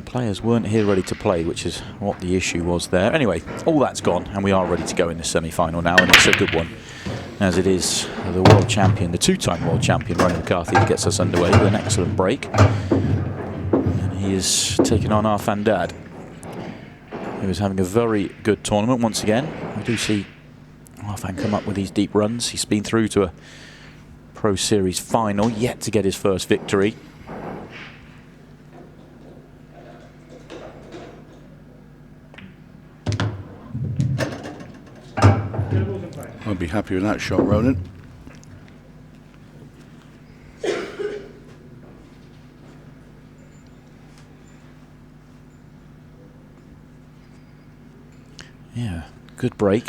Players weren't here ready to play, which is what the issue was there. Anyway, all that's gone, and we are ready to go in the semi-final now, and it's a good one, as it is the world champion, the two-time world champion, Ronan McCarthy, that gets us underway with an excellent break. And he is taking on Arfan, who is having a very good tournament once again. We do see Arfan come up with these deep runs. He's been through to a Pro Series final, yet to get his first victory. I'll be happy with that shot, Ronan. Yeah, good break.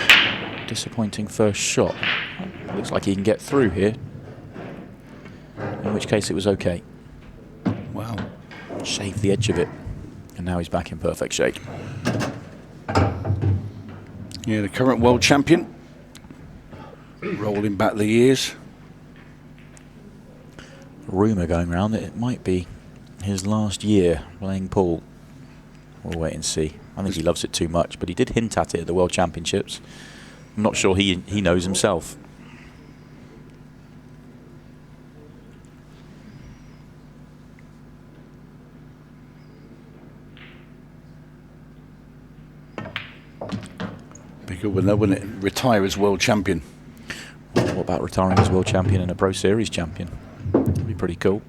Disappointing first shot. Looks like he can get through here. In which case it was okay. Wow. Shaved the edge of it. And now he's back in perfect shape. Yeah, the current world champion. Rolling back the years. Rumour going around that it might be his last year playing pool. We'll wait and see. I think he loves it too much, but he did hint at it at the World Championships. I'm not sure he knows himself. Be good, wouldn't it? Retire as world champion. What about retiring as world champion and a Pro Series champion? That'd be pretty cool.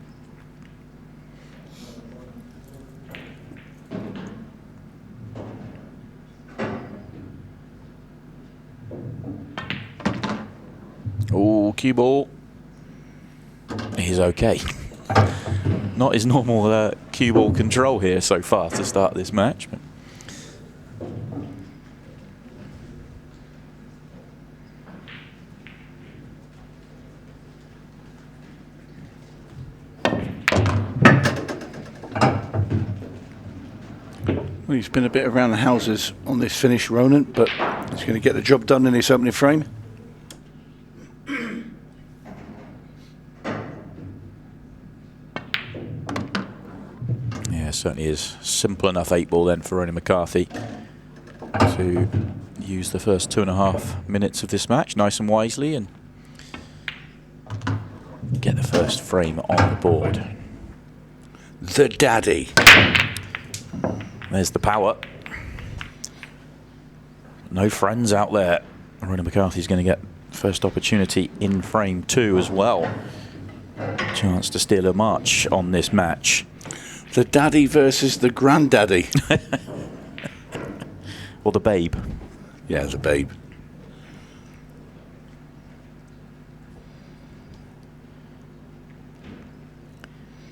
Oh, cue ball. He's okay. Not his normal cue ball control here so far to start this match. But well, he's been a bit around the houses on this finish, Ronan, but he's going to get the job done in his opening frame. certainly is simple enough 8-ball then for Ronan McCarthy to use the first 2.5 minutes of this match nice and wisely and get the first frame on the board. The daddy. There's the power. No friends out there. Ronan McCarthy's going to get first opportunity in frame 2 as well. Chance to steal a march on this match. The daddy versus the granddaddy. Or the babe. Yeah, the babe.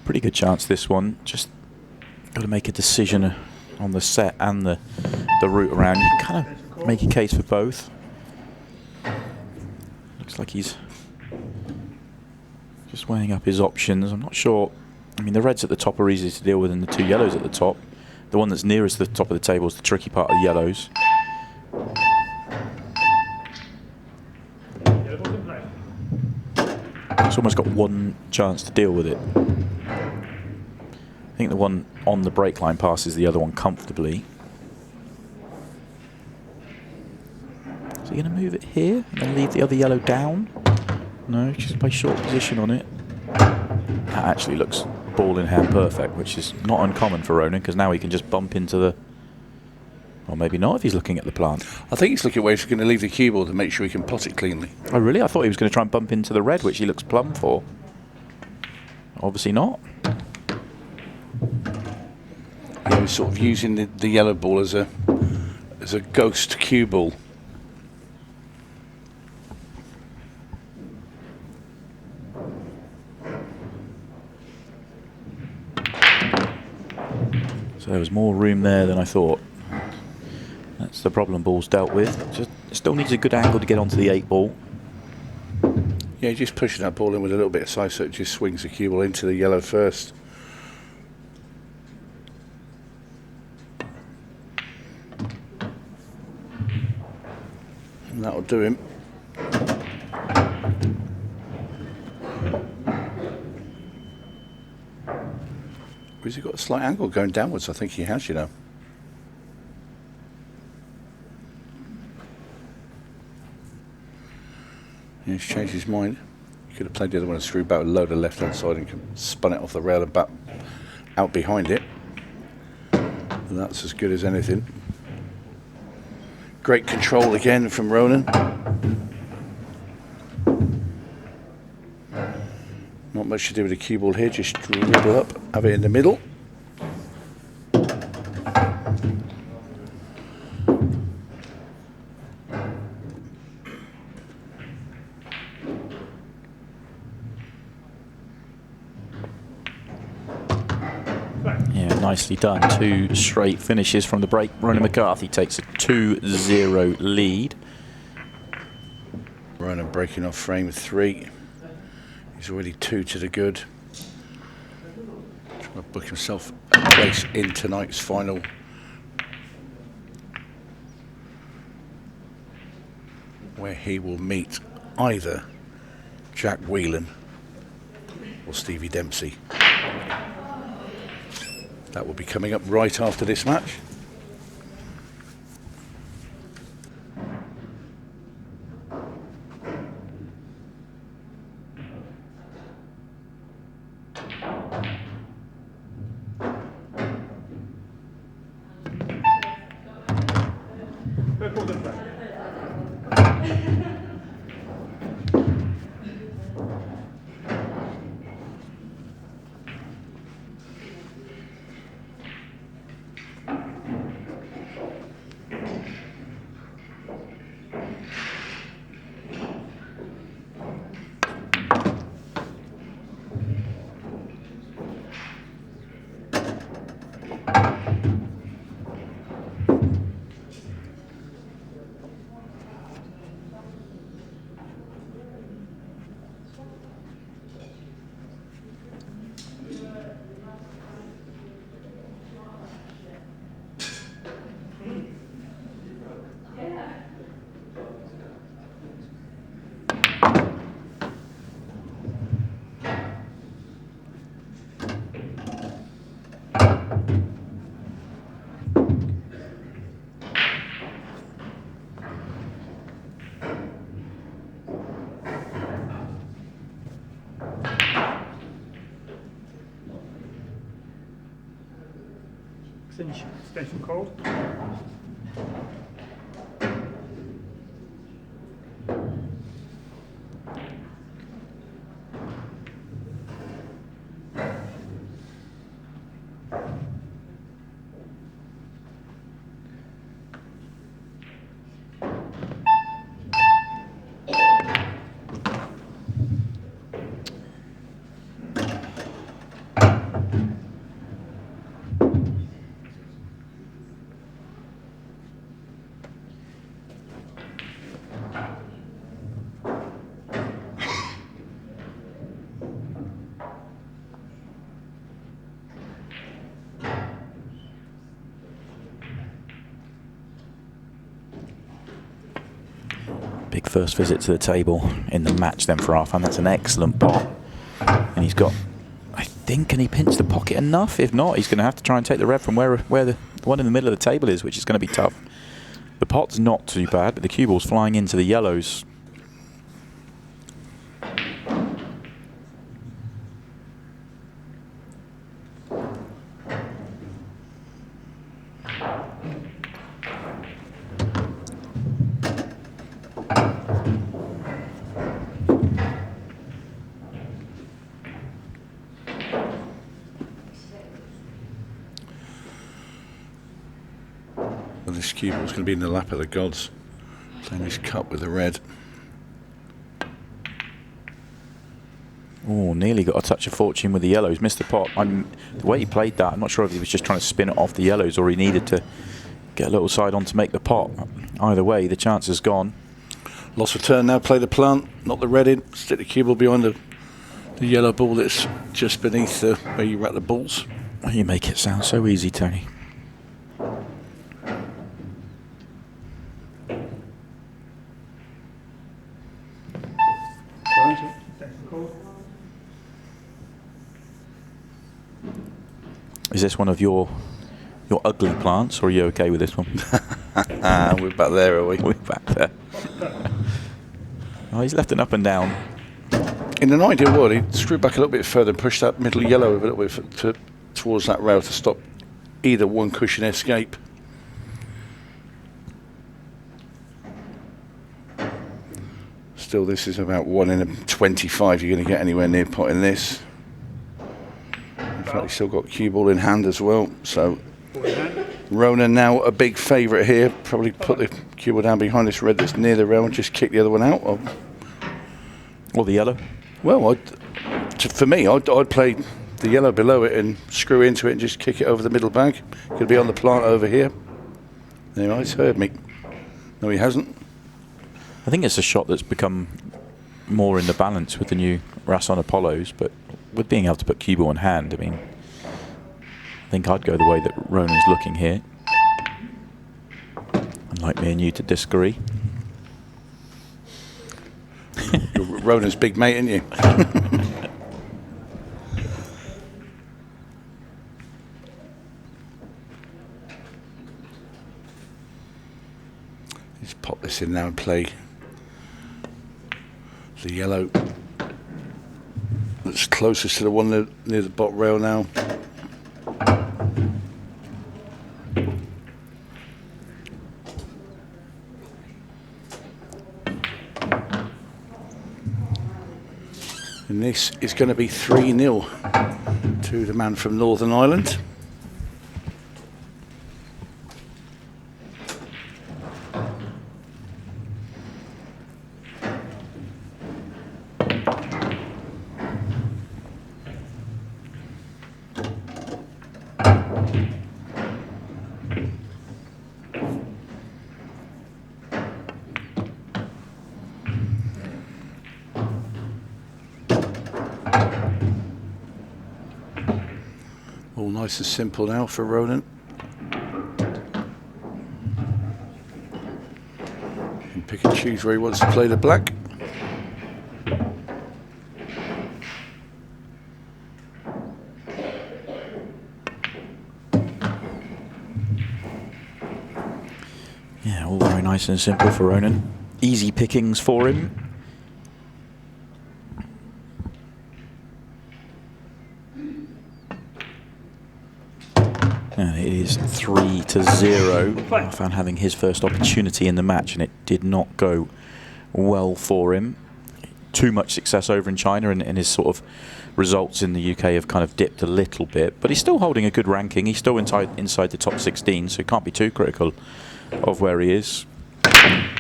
Pretty good chance this one. Just got to make a decision on the set and the route around. You can kind of make a case for both. Looks like he's just weighing up his options. I'm not sure. I mean, the reds at the top are easy to deal with, and the two yellows at the top. The one that's nearest the top of the table is the tricky part of the yellows. It's almost got one chance to deal with it. I think the one on the break line passes the other one comfortably. Is he going to move it here and then leave the other yellow down? No, just play short position on it. That actually looks ball in hand perfect, which is not uncommon for Ronan, because now he can just bump into the... Or maybe not if he's looking at the plant. I think he's looking where he's going to leave the cue ball to make sure he can pot it cleanly. Oh really? I thought he was going to try and bump into the red, which he looks plumb for. Obviously not. Yeah, he's sort of using the yellow ball as a ghost cue ball. So there was more room there than I thought. That's the problem ball's dealt with. Just still needs a good angle to get onto the 8-ball. Yeah, just pushing that ball in with a little bit of size so it just swings the cue ball into the yellow first. And that'll do him. Has he got a slight angle going downwards? I think he has, you know. He's changed his mind. He could have played the other one and screwed back with a load of left-hand side and spun it off the rail and back out behind it. And that's as good as anything. Great control again from Ronan. Not much to do with the cue ball here, just dribble up, have it in the middle. Nicely done. 2 straight finishes from the break. Ronan Mccarthy takes a 2-0 lead. Ronan breaking off frame 3. He's already 2 to the good. Trying to book himself a place in tonight's final. Where he will meet either Jack Whelan or Stevie Dempsey. That will be coming up right after this match. Extension called. Big first visit to the table in the match then for Arfan. That's an excellent pot. And he's got, I think, can he pinch the pocket enough? If not, he's going to have to try and take the red from where the one in the middle of the table is, which is going to be tough. The pot's not too bad, but the cue ball's flying into the yellows. Well, this cue ball's going to be in the lap of the gods. Playing this cup with the red. Oh, nearly got a touch of fortune with the yellows. Missed the pot. The way he played that, I'm not sure if he was just trying to spin it off the yellows or he needed to get a little side on to make the pot. Either way, the chance is gone. Lost a turn now, play the plant, not the red in. Stick the cue ball behind the yellow ball that's just beneath where you rack the balls. You make it sound so easy, Tony. this one of your ugly plants, or are you okay with this one? We're back there, are we? We're back there. Oh, he's left an up and down. In an ideal world, he'd screw back a little bit further and push that middle yellow a little bit towards that rail to stop either one cushion escape. Still, this is about 1 in 25 you're going to get anywhere near potting this. In fact, he's still got cue ball in hand as well. So Ronan now a big favourite here. Probably put the cue ball down behind this red that's near the rail and just kick the other one out. Or the yellow? Well, for me, I'd play the yellow below it and screw into it and just kick it over the middle bag. Could be on the plant over here. There, he's heard me. No, he hasn't. I think it's a shot that's become more in the balance with the new Rason Apollos, but with being able to put cue ball in hand, I mean, I think I'd go the way that Ronan's looking here. I'd like me and you to disagree. Ronan's big mate, ain't you? Let's pop this in now and play the yellow that's closest to the one near the bottom rail now. And this is going to be 3-0 to the man from Northern Ireland. All nice and simple now for Ronan. He can pick and choose where he wants to play the black. Yeah, all very nice and simple for Ronan. Easy pickings for him. And it is 3-0. Arfan having his first opportunity in the match, and it did not go well for him. Too much success over in China, and his sort of results in the UK have kind of dipped a little bit. But he's still holding a good ranking. He's still inside the top 16, so he can't be too critical of where he is.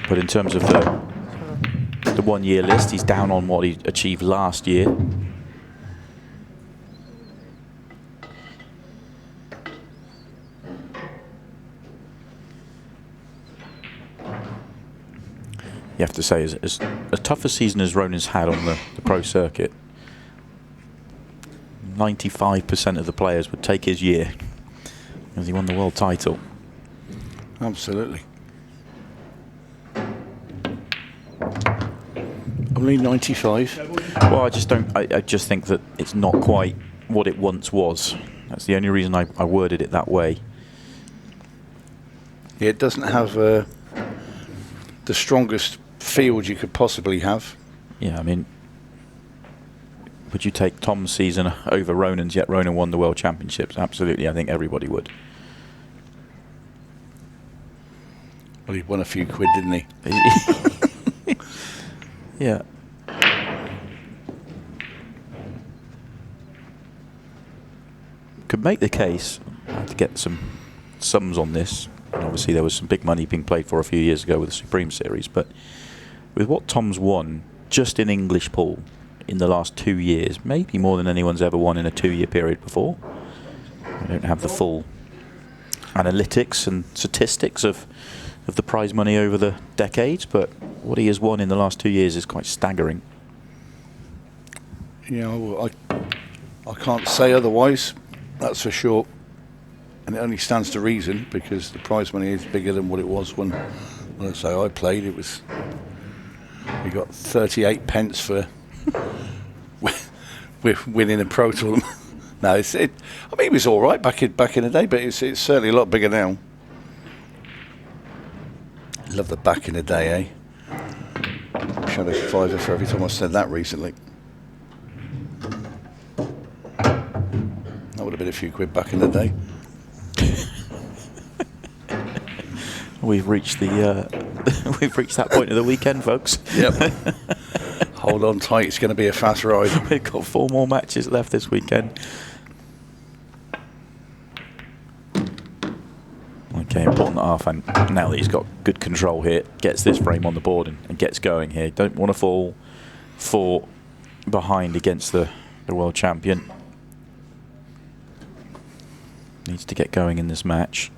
But in terms of the 1 year list, he's down on what he achieved last year. You have to say, as tough a season as Ronan's had on the pro circuit, 95% of the players would take his year because he won the world title. Absolutely. Only 95. Well, I just don't. I just think that it's not quite what it once was. That's the only reason I worded it that way. Yeah, it doesn't have the strongest field you could possibly have. Yeah, I mean, would you take Tom's season over Ronan's, yet Ronan won the World Championships? Absolutely, I think everybody would. Well, he won a few quid, didn't he? Yeah. Could make the case, I have to get some sums on this, and obviously there was some big money being played for a few years ago with the Supreme Series, but with what Tom's won just in English pool in the last 2 years, maybe more than anyone's ever won in a 2 year period before. I don't have the full analytics and statistics of the prize money over the decades, but what he has won in the last 2 years is quite staggering. Yeah, well, I can't say otherwise, that's for sure. And it only stands to reason because the prize money is bigger than what it was when I say I played. It was, we got 38 pence for with winning a pro tournament, No, I mean, it was all right back in the day, but it's certainly a lot bigger now. Love the back in the day, eh? Wish I had a fiver for every time I said that recently. That would have been a few quid back in the day. We've reached we've reached that point of the weekend, folks. Yep. Hold on tight, it's going to be a fast ride. We've got 4 more matches left this weekend. Okay, important that Arfan, now that he's got good control here, gets this frame on the board and gets going here. Don't want to fall 4 behind against the world champion. Needs to get going in this match.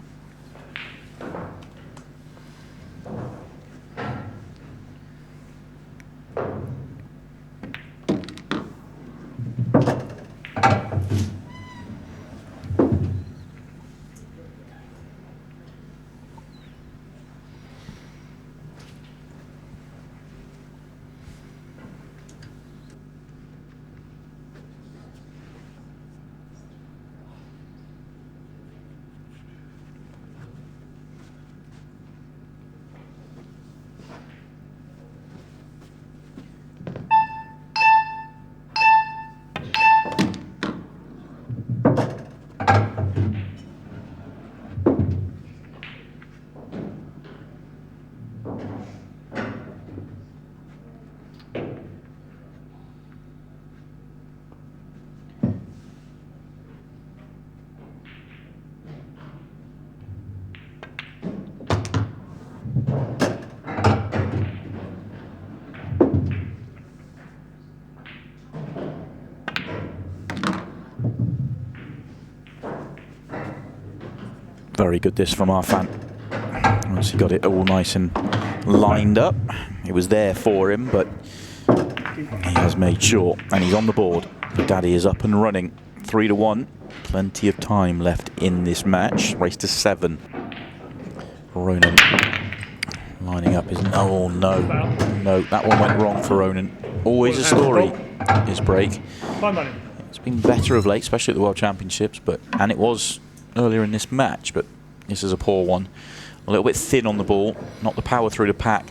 Very good this from Arfan. Once he got it all nice and lined up. It was there for him, but he has made sure. And he's on the board. The daddy is up and running. 3-1. Plenty of time left in this match. Race to 7. Ronan lining up his... Oh, no. No, that one went wrong for Ronan. Always a story, his break. It's been better of late, especially at the World Championships, and it was earlier in this match, but this is a poor one. A little bit thin on the ball, not the power through the pack.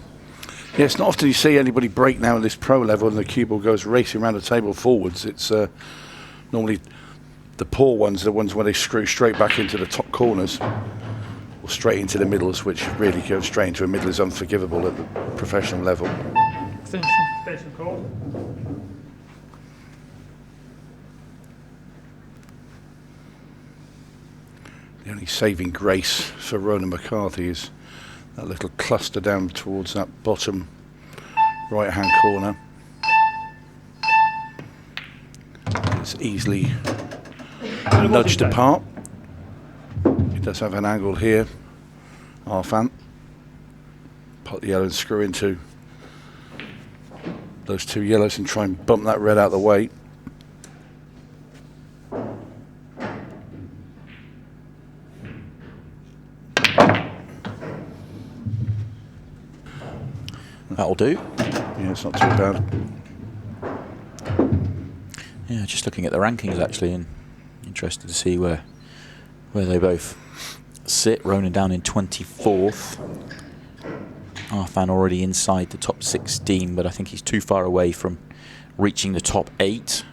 Yeah, it's not often you see anybody break now at this pro level and the cue ball goes racing around the table forwards. It's normally the poor ones, the ones where they screw straight back into the top corners or straight into the middles, which really goes straight into a middle is unforgivable at the professional level. Extension call. The only saving grace for Ronan Mccarthy is that little cluster down towards that bottom right-hand corner. It's easily nudged apart. He does have an angle here. Arfan. Put the yellow and screw into those 2 yellows and try and bump that red out of the way. That'll do. Yeah, it's not too bad. Yeah, just looking at the rankings actually, and interested to see where they both sit. Ronan down in 24th. Arfan already inside the top 16, but I think he's too far away from reaching the top 8.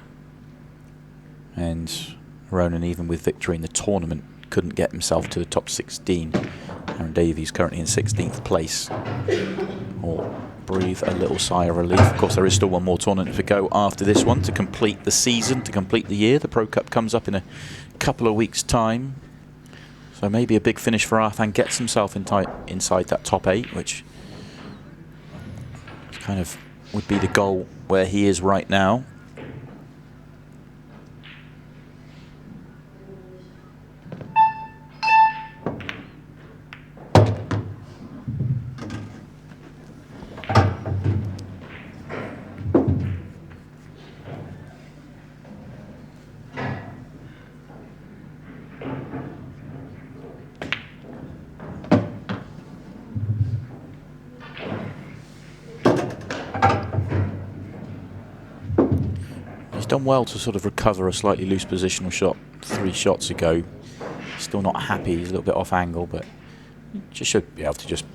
And Ronan, even with victory in the tournament, couldn't get himself to the top 16. Aaron Davies currently in 16th place. Or breathe a little sigh of relief. Of course, there is still one more tournament to go after this one to complete the season, to complete the year. The Pro Cup comes up in a couple of weeks' time. So maybe a big finish for Arfan gets himself inside that top 8, which kind of would be the goal where he is right now. done well to sort of recover a slightly loose positional shot 3 shots ago. Still not happy, he's a little bit off angle, but just should be able to just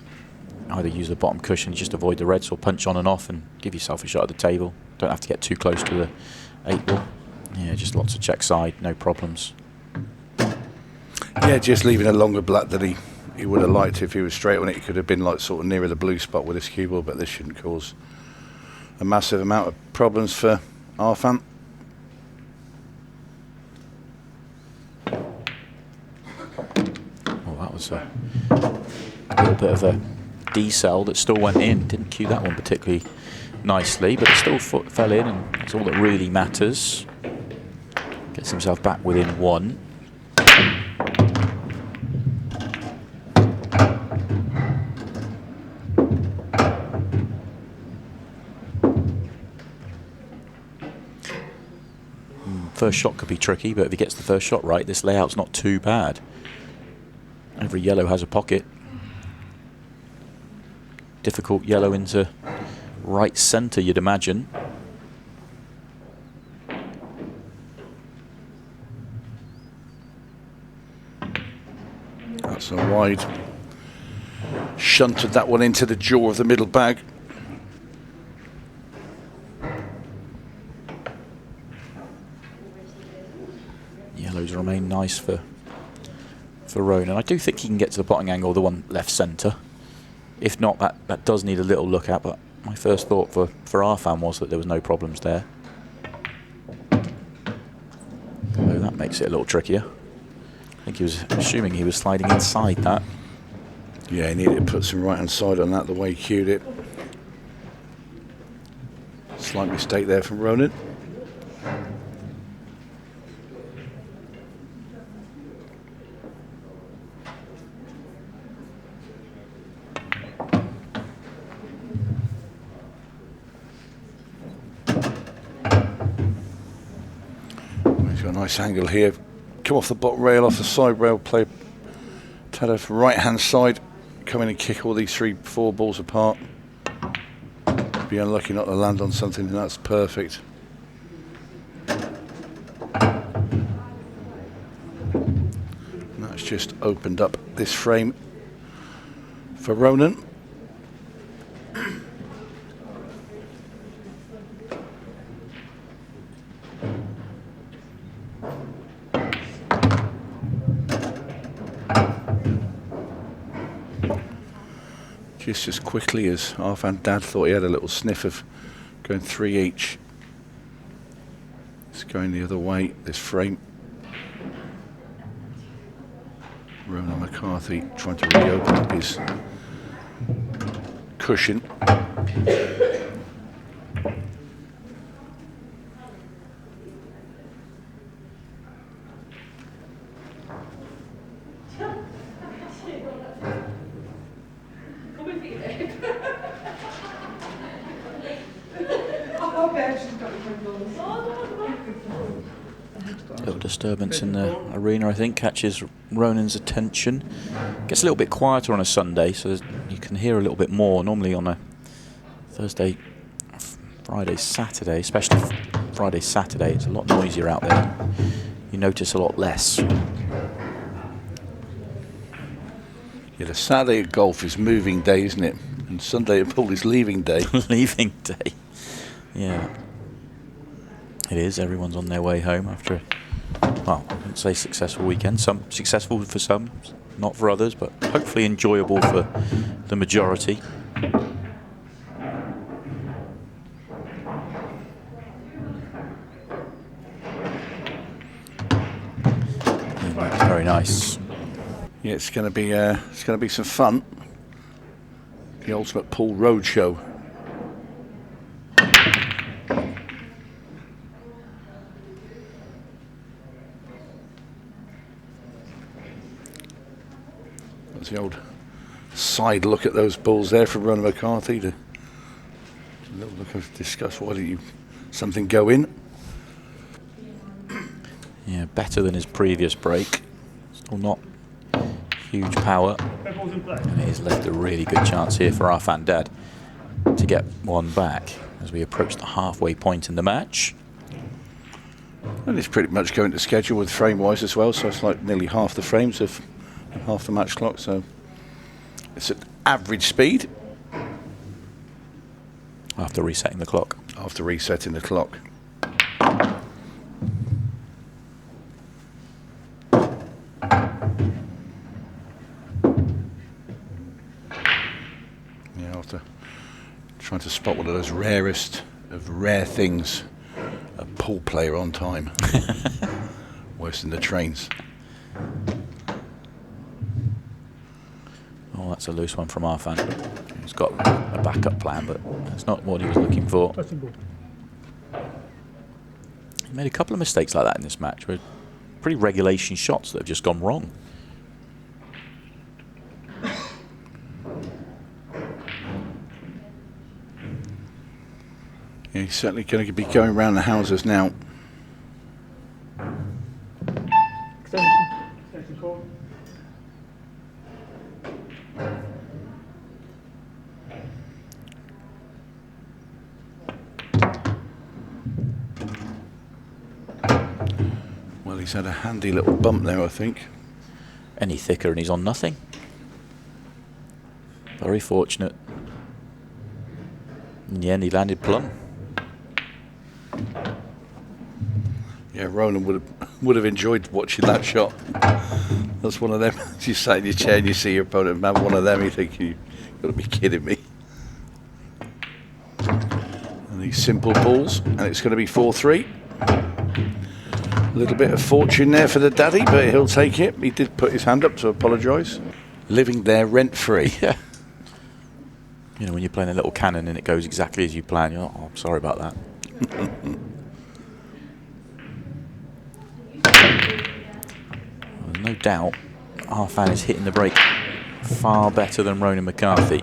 either use the bottom cushion, just avoid the reds, or punch on and off and give yourself a shot at the table. Don't have to get too close to the 8 ball. Yeah, just lots of check side, no problems. Yeah, just leaving a longer black than he would have liked. If he was straight on it, he could have been like sort of nearer the blue spot with his cue ball, but this shouldn't cause a massive amount of problems for Arfan. Oh, that was a little bit of a decel that still went in. Didn't cue that one particularly nicely, but it still fell in, and that's all that really matters. Gets himself back within 1. First shot could be tricky, but if he gets the first shot right, this layout's not too bad. Every yellow has a pocket. Difficult yellow into right centre, you'd imagine. That's a wide. Shunted that one into the jaw of the middle bag. Yellows remain nice for Ronan. I do think he can get to the potting angle, the one left centre. If not, that does need a little look at, but my first thought for Arfan was that there was no problems there. So that makes it a little trickier. I think he was assuming he was sliding inside that. Yeah, he needed to put some right hand side on that the way he cued it. Slight mistake there from Ronan. Nice angle here. Come off the bottom rail, off the side rail, play Tada for right hand side. Come in and kick all these 3-4 balls apart. Be unlucky not to land on something, and that's perfect. And that's just opened up this frame for Ronan. Just as quickly as Arfan Dad thought he had a little sniff of going 3 each. It's going the other way, this frame. Ronan McCarthy trying to really open up his cushion. Little disturbance in the arena, I think, catches Ronan's attention. Gets a little bit quieter on a Sunday, so you can hear a little bit more. Normally on a Thursday, Friday, Saturday, especially Friday, Saturday, it's a lot noisier out there. You notice a lot less. Yeah, the Saturday at golf is moving day, isn't it? And Sunday at pool is leaving day. Leaving day. Yeah. It is. Everyone's on their way home after, well, I wouldn't say successful weekend. Some successful for some, not for others, but hopefully enjoyable for the majority. Yeah, very nice. Yeah, it's going to be some fun. The ultimate pool roadshow. That's the old side look at those balls there from Ronan McCarthy. A little look of disgust. Why did something go in? Yeah, better than his previous break. Still not huge power. And it has left a really good chance here for Arfan Dad to get one back as we approach the halfway point in the match. And it's pretty much going to schedule with frame-wise as well, so it's like nearly half the frames of half the match clock, so it's at average speed. After resetting the clock. After resetting the clock. Yeah, after trying to spot one of those rarest of rare things, a pool player on time. Worse than the trains. Oh, that's a loose one from Arfan. He's got a backup plan, but it's not what he was looking for. Touching ball. He made a couple of mistakes like that in this match, where pretty regulation shots that have just gone wrong. Yeah, he's certainly going to be going around the houses now. Extension call. Well, he's had a handy little bump there, I think. Any thicker and he's on nothing. Very fortunate. In the end, he landed plumb. Yeah, Ronan would have enjoyed watching that shot. That's one of them. You sat in your chair and you see your opponent have one of them, you think, you've got to be kidding me. And these simple balls, and it's going to be 4-3. A little bit of fortune there for the daddy, but he'll take it. He did put his hand up to apologise. Living there rent-free. Yeah. You know, when you're playing a little cannon and it goes exactly as you plan, you're like, oh, I'm sorry about that. There's no doubt Arfan is hitting the break far better than Ronan McCarthy.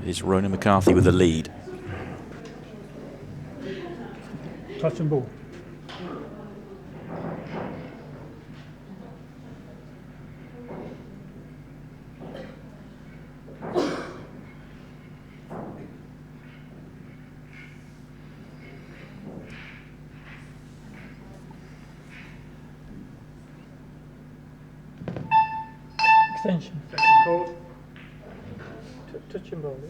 It is Ronan McCarthy with the lead. Touching ball. Extension. Called. Touching ball.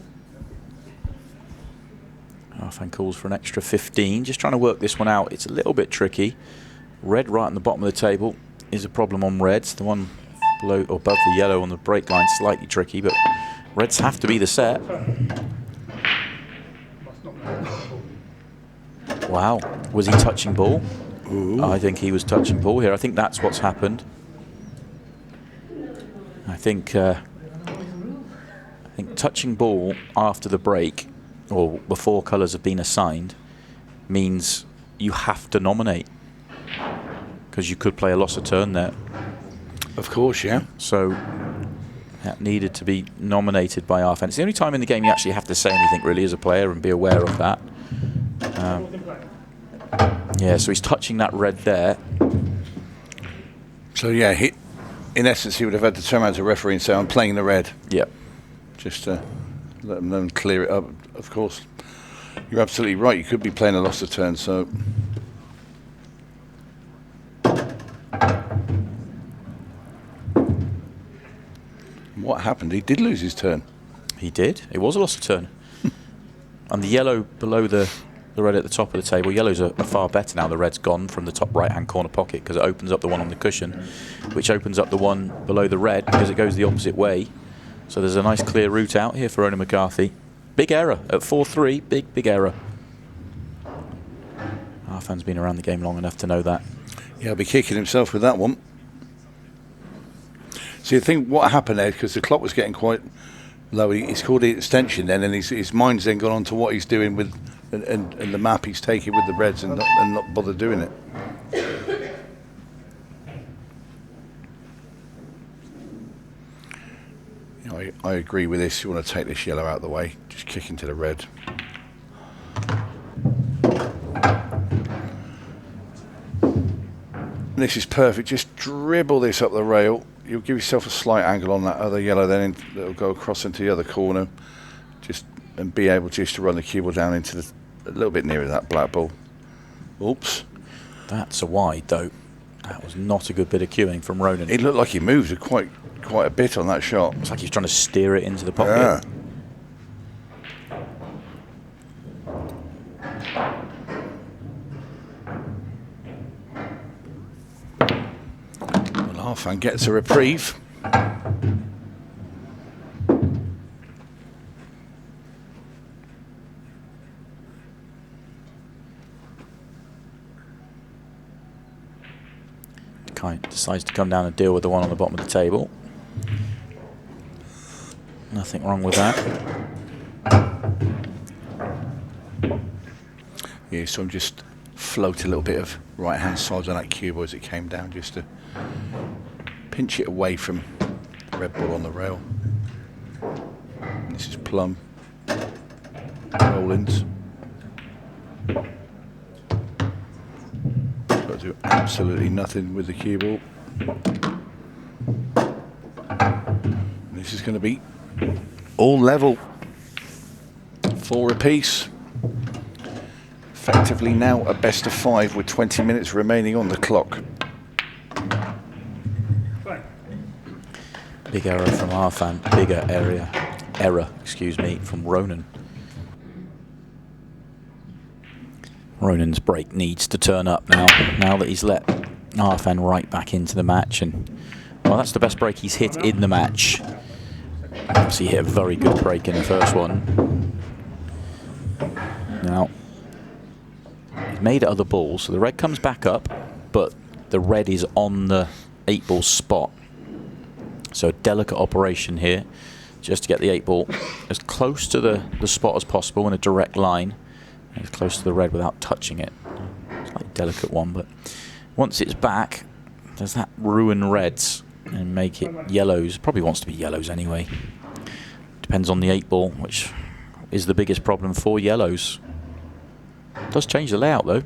Arfan calls for an extra 15. Just trying to work this one out. It's a little bit tricky. Red right on the bottom of the table is a problem on reds. The one below or above the yellow on the break line slightly tricky, but reds have to be the set. Wow, was he touching ball? Ooh. I think he was touching ball here. I think that's what's happened. I think touching ball after the break or before colours have been assigned means you have to nominate, because you could play a loss of turn there. Of course, yeah. So that needed to be nominated by Arfan. It's the only time in the game you actually have to say anything really as a player and be aware of that. Yeah, so he's touching that red there. So yeah, in essence, he would have had to turn around to the referee and say, I'm playing the red. Yep. Just to let them know and clear it up. Of course, you're absolutely right. You could be playing a loss of turn, so... What happened? He did lose his turn. He did. It was a loss of turn. And the yellow below the red at the top of the table. Yellows are far better now. The red's gone from the top right-hand corner pocket because it opens up the one on the cushion, which opens up the one below the red because it goes the opposite way. So there's a nice clear route out here for Ronan McCarthy. Big error at 4-3. Big error. Arfan's been around the game long enough to know that. Yeah, he'll be kicking himself with that one. So you think what happened there, because the clock was getting quite low, he's called the extension then, and his mind's then gone on to what he's doing with and the map he's taking with the reds and not bother doing it. You know, I agree with this. You want to take this yellow out of the way, just kick into the red. And this is perfect. Just dribble this up the rail. You'll give yourself a slight angle on that other yellow, then it'll go across into the other corner, and be able just to run the cue ball down into a little bit nearer that black ball. Oops. That's a wide, though. That was not a good bit of cueing from Ronan. It looked like he moved quite a bit on that shot. It's like he's trying to steer it into the pocket. Yeah. Well, Arfan gets a reprieve. Decides to come down and deal with the one on the bottom of the table. Nothing wrong with that. Yeah, so I'm just float a little bit of right hand side on that cue ball as it came down, just to pinch it away from the red ball on the rail. And this is plumb. Rollins. Got to do absolutely nothing with the cue ball. This is going to be all level. 4 apiece. Effectively now a best of 5 with 20 minutes remaining on the clock. Big error from Arfan. Bigger error, excuse me, from Ronan. Ronan's break needs to turn up now that he's let Arfan right back into the match, and well, that's the best break he's hit in the match. Obviously, he hit a very good break in the first one. Now, he's made other balls, so the red comes back up, but the red is on the 8-ball spot. So a delicate operation here, just to get the 8-ball as close to the spot as possible in a direct line, as close to the red without touching it. Slightly delicate one, but once it's back, does that ruin reds and make it yellows? Probably wants to be yellows anyway. Depends on the 8-ball, which is the biggest problem for yellows. Does change the layout though.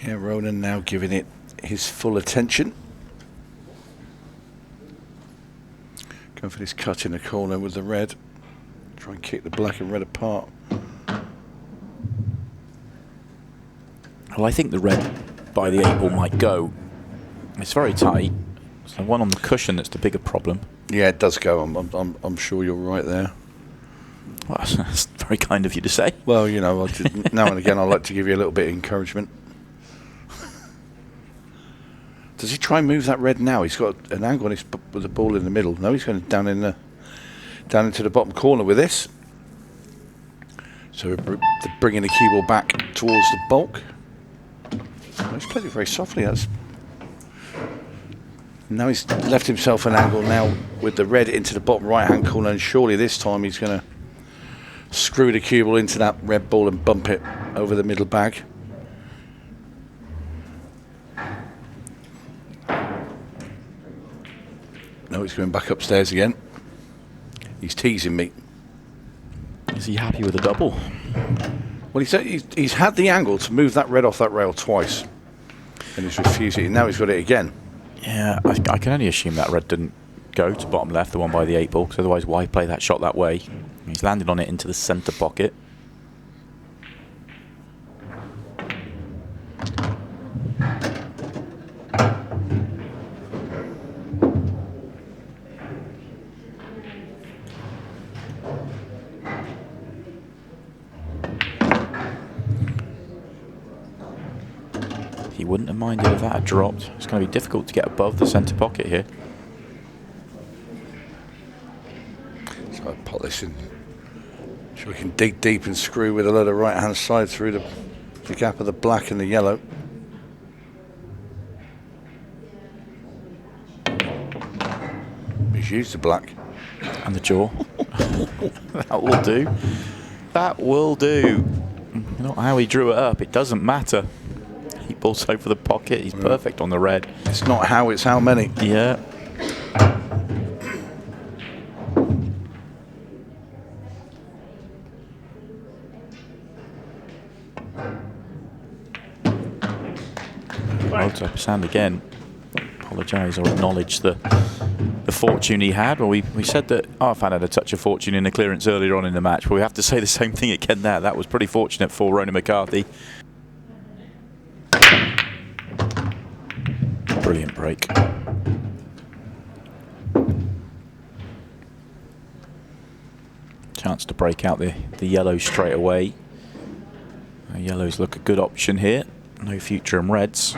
Yeah, Ronan now giving it his full attention. Going for this cut in the corner with the red. Try and kick the black and red apart. Well, I think the red by the 8-ball might go. It's very tight. It's the one on the cushion that's the bigger problem. Yeah, it does go. I'm sure you're right there. Well, that's very kind of you to say. Well, you know, now and again I like to give you a little bit of encouragement. Does he try and move that red now? He's got an angle on his with the ball in the middle. No, he's going down into the bottom corner with this. So we're bringing the cue ball back towards the bulk. He's played it very softly. Now he's left himself an angle now with the red into the bottom right-hand corner, and surely this time he's going to screw the cue ball into that red ball and bump it over the middle bag. No, he's going back upstairs again. He's teasing me. Is he happy with the double? Well, he's had the angle to move that red off that rail twice, and he's refused it. And now he's got it again. Yeah, I can only assume that red didn't go to bottom left, the one by the 8-ball, because otherwise why play that shot that way? He's landed on it into the centre pocket. He wouldn't have minded if that had dropped. It's going to be difficult to get above the centre pocket here. So I pot this in. So we can dig deep and screw with a load of right hand side through the gap of the black and the yellow. He's used the black. And the jaw. That will do. That will do. You know how he drew it up, it doesn't matter. He balls over the pocket, he's perfect on the red. It's not how, it's how many. Yeah. Well, type of sand again. apologise or acknowledge the fortune he had. Well, we said that Arfan had a touch of fortune in the clearance earlier on in the match, but we have to say the same thing again there. That was pretty fortunate for Ronan McCarthy. Brilliant break. Chance to break out the yellow straight away. The yellows look a good option here. No future in reds.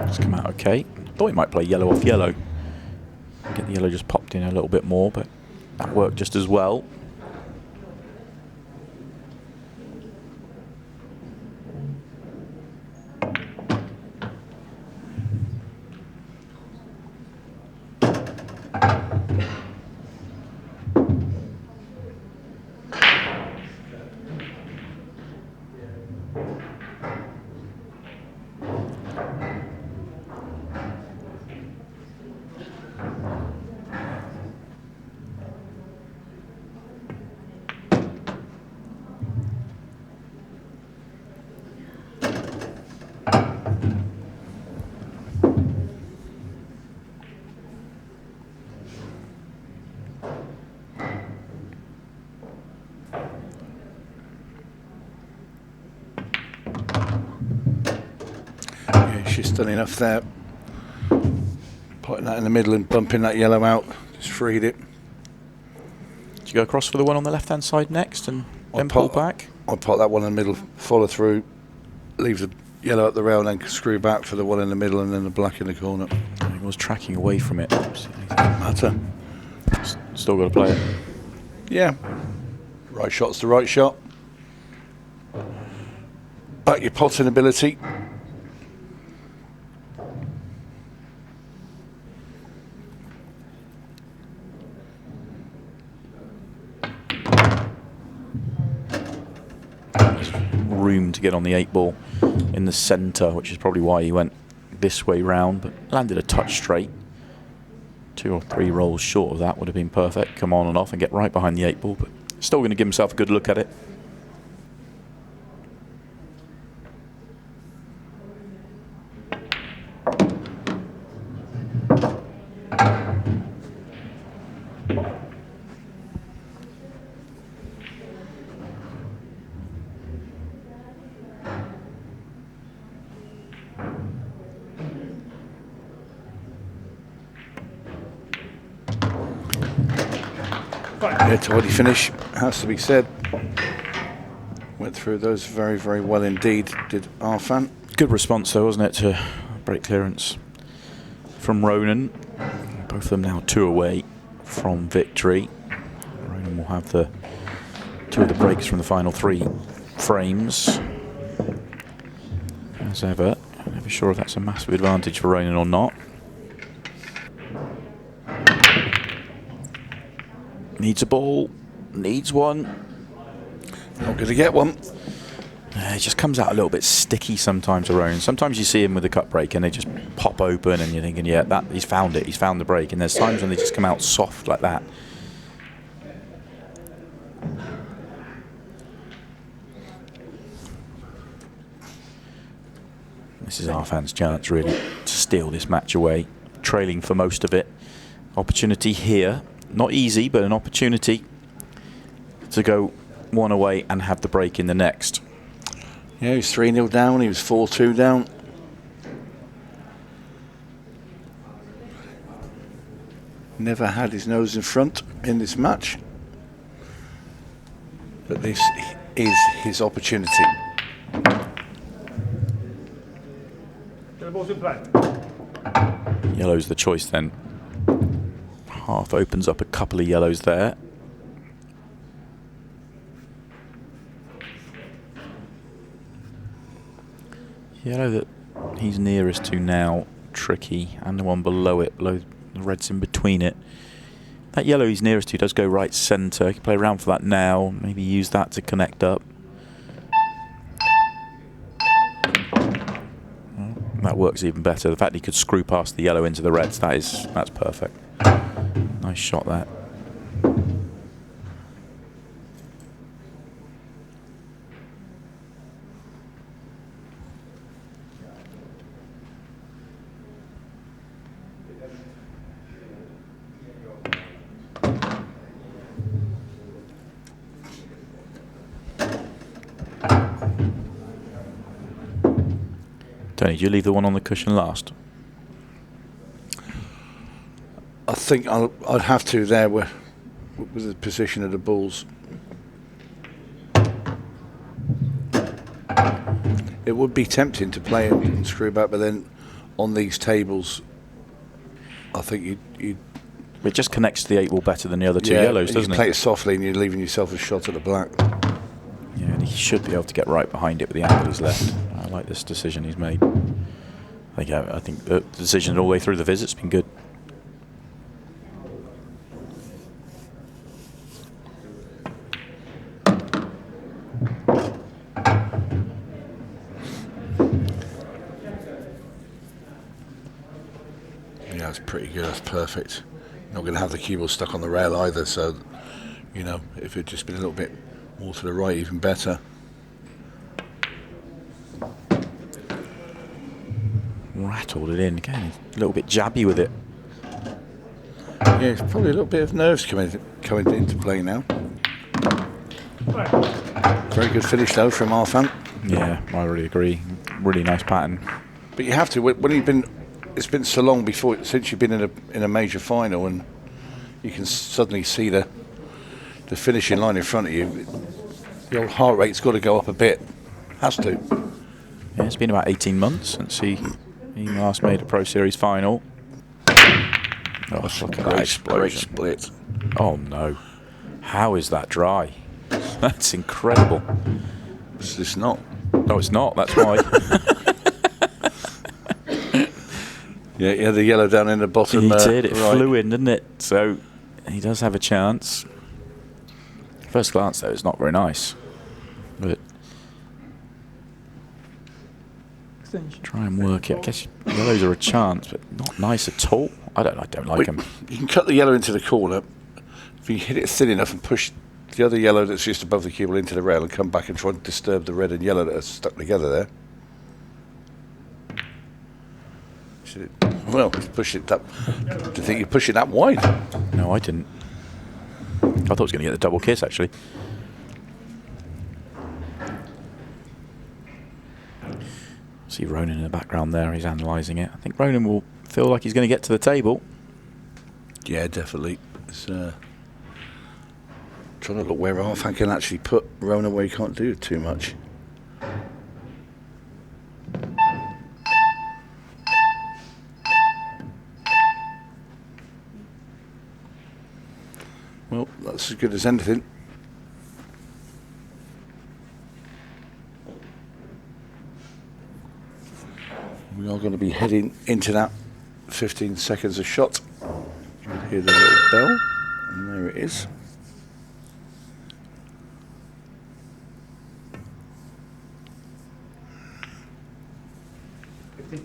It's come out okay. Thought he might play yellow off yellow. Get the yellow just popped in a little bit more, but that worked just as well. She's done enough there. Putting that in the middle and bumping that yellow out. Just freed it. Do you go across for the one on the left-hand side next and then pull back? I'll put that one in the middle, follow through, leave the yellow at the rail, and then screw back for the one in the middle and then the black in the corner. He was tracking away from it. Doesn't matter. Still got to play it. Yeah. Right shot's the right shot. Back your potting ability. Room to get on the 8-ball in the centre, which is probably why he went this way round, but landed a touch straight. 2 or 3 rolls short of that would have been perfect. Come on and off and get right behind the 8-ball, but still going to give himself a good look at it. Yeah, tidy finish, has to be said. Went through those very, very well indeed, did Arfan. Good response though, wasn't it, to break clearance from Ronan. Both of them now 2 away from victory. Ronan will have the 2 of the breaks from the final 3 frames. As ever, I'm never sure if that's a massive advantage for Ronan or not. Needs a ball, needs one. Not going to get one. It just comes out a little bit sticky sometimes, Ronan. Sometimes you see him with the cut break and they just pop open and you're thinking, yeah, that he's found it, he's found the break. And there's times when they just come out soft like that. This is Arfan's chance, really, to steal this match away. Trailing for most of it. Opportunity here. Not easy, but an opportunity to go 1 away and have the break in the next. Yeah, he was 3-0 down, he was 4-2 down. Never had his nose in front in this match. But this is his opportunity. The ball's in play. Yellow's the choice then. Half opens up a couple of yellows there. Yellow that he's nearest to now, tricky, and the one below it, below the red's in between it. That yellow he's nearest to does go right centre. He can play around for that now, maybe use that to connect up. That works even better. The fact he could screw past the yellow into the reds, that's perfect. Nice shot that. Tony, do you leave the one on the cushion last? I think I'd have to there with the position of the balls. It would be tempting to play and screw back, but then on these tables, I think you'd It just connects to the 8 ball better than the other two yeah, yellows, doesn't you it? play it softly and you're leaving yourself a shot at the black. Yeah, and he should be able to get right behind it with the angle he's left. I like this decision he's made. I think the decision all the way through the visit's been good. Yeah, it's pretty good. That's perfect. Not going to have the cue ball stuck on the rail either, so, you know, if it'd just been a little bit more to the right, even better. Rattled it in again. A little bit jabby with it. Yeah, it's probably a little bit of nerves coming into play now. Very good finish though from Arfan. Yeah, I really agree. Really nice pattern. But you have to when you've been. It's been so long since you've been in a major final, and you can suddenly see the finishing line in front of you. Your heart rate's got to go up a bit. Has to. Yeah, it's been about 18 months since he last made a Pro Series final. Oh, look at that explosion. Great split. Oh no. How is that dry? That's incredible. It's not. No, it's not. That's why. Yeah, he had the yellow down in the bottom. He did. It right. flew in, didn't it? So he does have a chance. First glance, though, it's not very nice. But try and work it. I guess yellows are a chance, but not nice at all. I don't like them. You can cut the yellow into the corner. If you hit it thin enough and push the other yellow that's just above the cue ball into the rail and come back and try and disturb the red and yellow that are stuck together there. Well, push it that. Do you think you push it that wide? No, I didn't. I thought I was going to get the double kiss, actually. See Ronan in the background there. He's analysing it. I think Ronan will feel like he's going to get to the table. Yeah, definitely. It's, trying to look where Arfan can actually put Ronan where he can't do too much. Well, that's as good as anything. We are going to be heading into that 15 seconds of shot. You can hear the little bell, and there it is.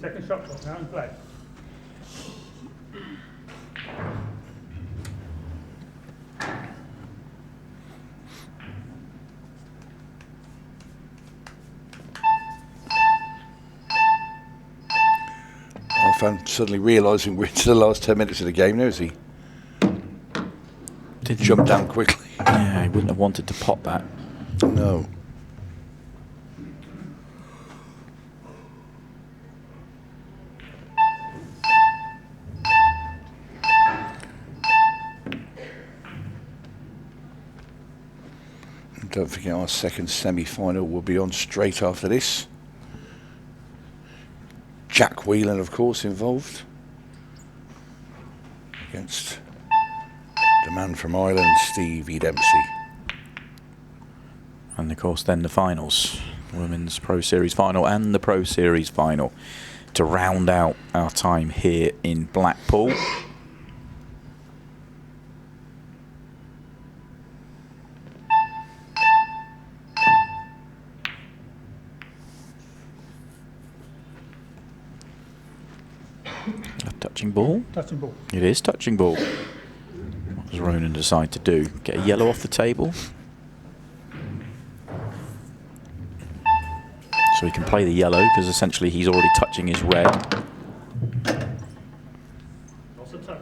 Second shot clock now in play. Arfan suddenly realising we're into the last 10 minutes of the game now, is he? Didn't jump down quickly. Yeah, he wouldn't have wanted to pop that. No. Don't forget our second semi-final will be on straight after this. Jack Whelan, of course, involved against the man from Ireland, Stevie Dempsey. And of course then the finals. Women's Pro Series final and the Pro Series final to round out our time here in Blackpool. Touching ball? Touching ball. It is touching ball. What does Ronan decide to do? Get a yellow off the table? So he can play the yellow, because essentially he's already touching his red. Lots of touch.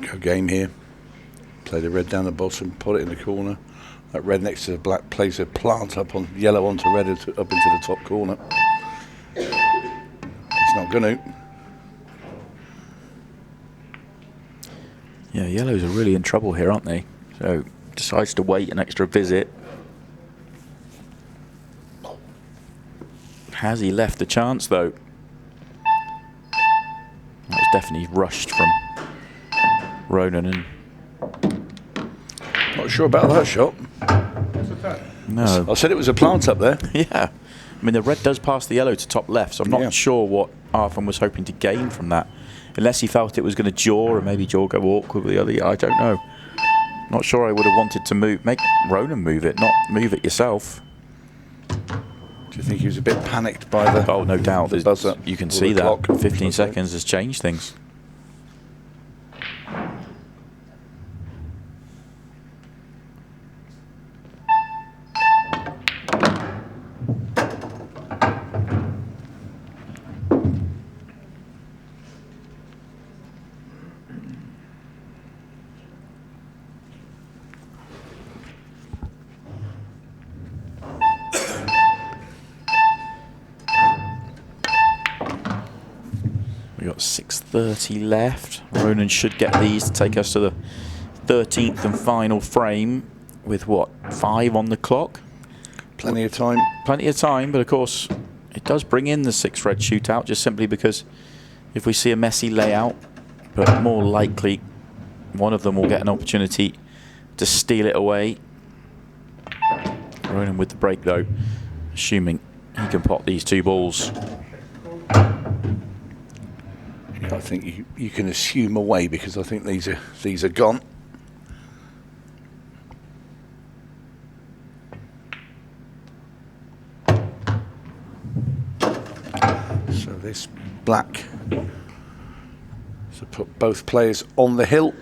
Go game here. Play the red down the bottom, put it in the corner. That red next to the black plays a plant up on yellow onto red up into the top corner. He's not going to. Yeah, yellows are really in trouble here, aren't they? So decides to wait an extra visit. Has he left the chance though? That was definitely rushed from Ronan, and Not sure about that shot. Lots of touch. no. I said it was a plant up there. Yeah. I mean, the red does pass the yellow to top left, so I'm not Yeah. sure what Arfan was hoping to gain from that. Unless he felt it was going to jaw, and maybe jaw go awkward with the other. I don't know. Not sure I would have wanted to make Ronan move it, not move it yourself. Do you think he was a bit panicked by the... Oh, no doubt. the buzzer You can or see the that. clock? 15 seconds has changed things. We've got 6:30 left. Ronan should get these to take us to the 13th and final frame with, what, 5 on the clock? Plenty of time. Plenty of time, but of course it does bring in the 6 red shootout, just simply because if we see a messy layout, but more likely one of them will get an opportunity to steal it away. Ronan with the break though, assuming he can pot these 2 balls. I think you can assume away, because I think these are gone. So this black to put both players on the hill.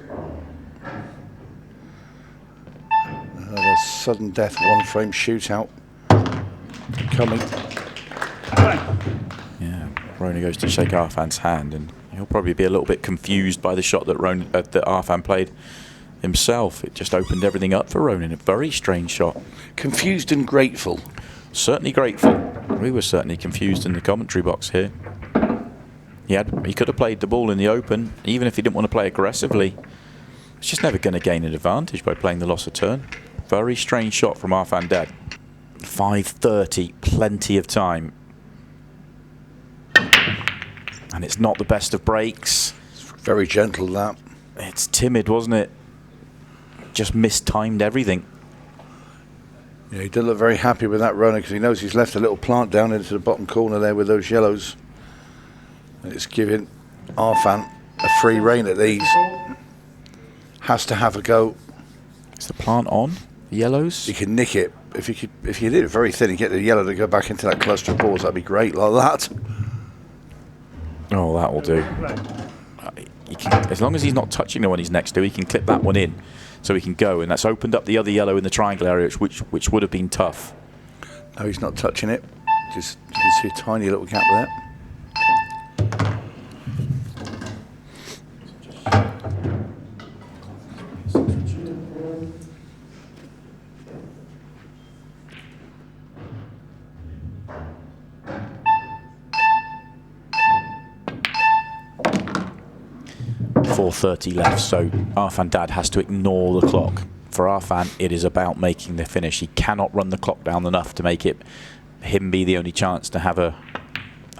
Another sudden death 1 frame shootout coming. Yeah, Ronan goes to shake Arfan's hand, and he'll probably be a little bit confused by the shot that that Arfan played himself. It just opened everything up for Ronan. A very strange shot. Confused and grateful. Certainly grateful. We were certainly confused in the commentary box here. He could have played the ball in the open, even if he didn't want to play aggressively. He's just never going to gain an advantage by playing the loss of turn. Very strange shot from Arfan Dad. 5:30, plenty of time. And it's not the best of breaks. Very gentle, that. It's timid, wasn't it? Just mistimed everything. Yeah, he did look very happy with that runner, because he knows he's left a little plant down into the bottom corner there with those yellows. And it's giving Arfan a free rein at these. Has to have a go. Is the plant on? The yellows? He can nick it. If you did it very thin and get the yellow to go back into that cluster of balls, that'd be great, like that. Oh, that will do. As long as he's not touching the one he's next to, he can clip that one in, so he can go, and that's opened up the other yellow in the triangle area, which would have been tough. No, he's not touching it. Just you can see a tiny little gap there. 4:30 left, so Arfan Dad has to ignore the clock. For Arfan, it is about making the finish. He cannot run the clock down enough to make him be the only chance to have a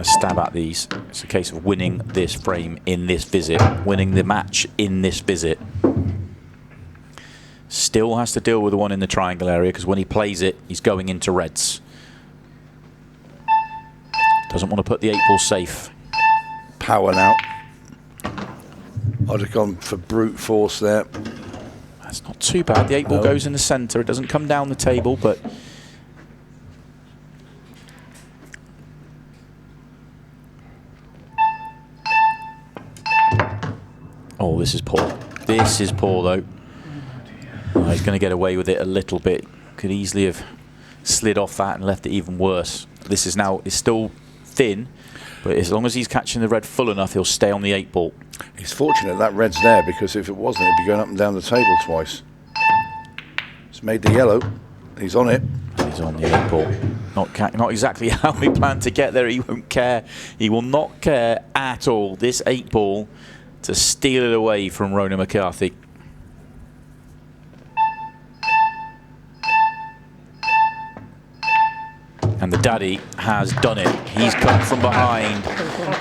stab at these. It's a case of winning this frame in this visit, winning the match in this visit. Still has to deal with the one in the triangle area, because when he plays it, he's going into reds. Doesn't want to put the 8-ball safe. Power now. I'd have gone for brute force there. That's not too bad. The 8-ball goes in the centre. It doesn't come down the table, but oh, this is poor. This is poor, though. Oh, he's going to get away with it a little bit. Could easily have slid off that and left it even worse. This is now, it's still thin, but as long as he's catching the red full enough, he'll stay on the 8-ball. He's fortunate that red's there, because if it wasn't, it'd be going up and down the table twice. It's made the yellow. He's on it. He's on the 8-ball. Not exactly how we plan to get there. He won't care. He will not care at all. This 8-ball to steal it away from Ronan McCarthy. And the daddy has done it. He's come from behind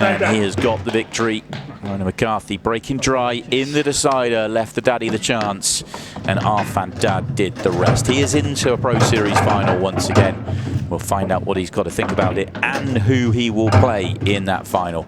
and he has got the victory. Ronan McCarthy breaking dry in the decider, left the daddy the chance, and Arfan dad did the rest. He is into a Pro Series final once again. We'll find out what he's got to think about it and who he will play in that final.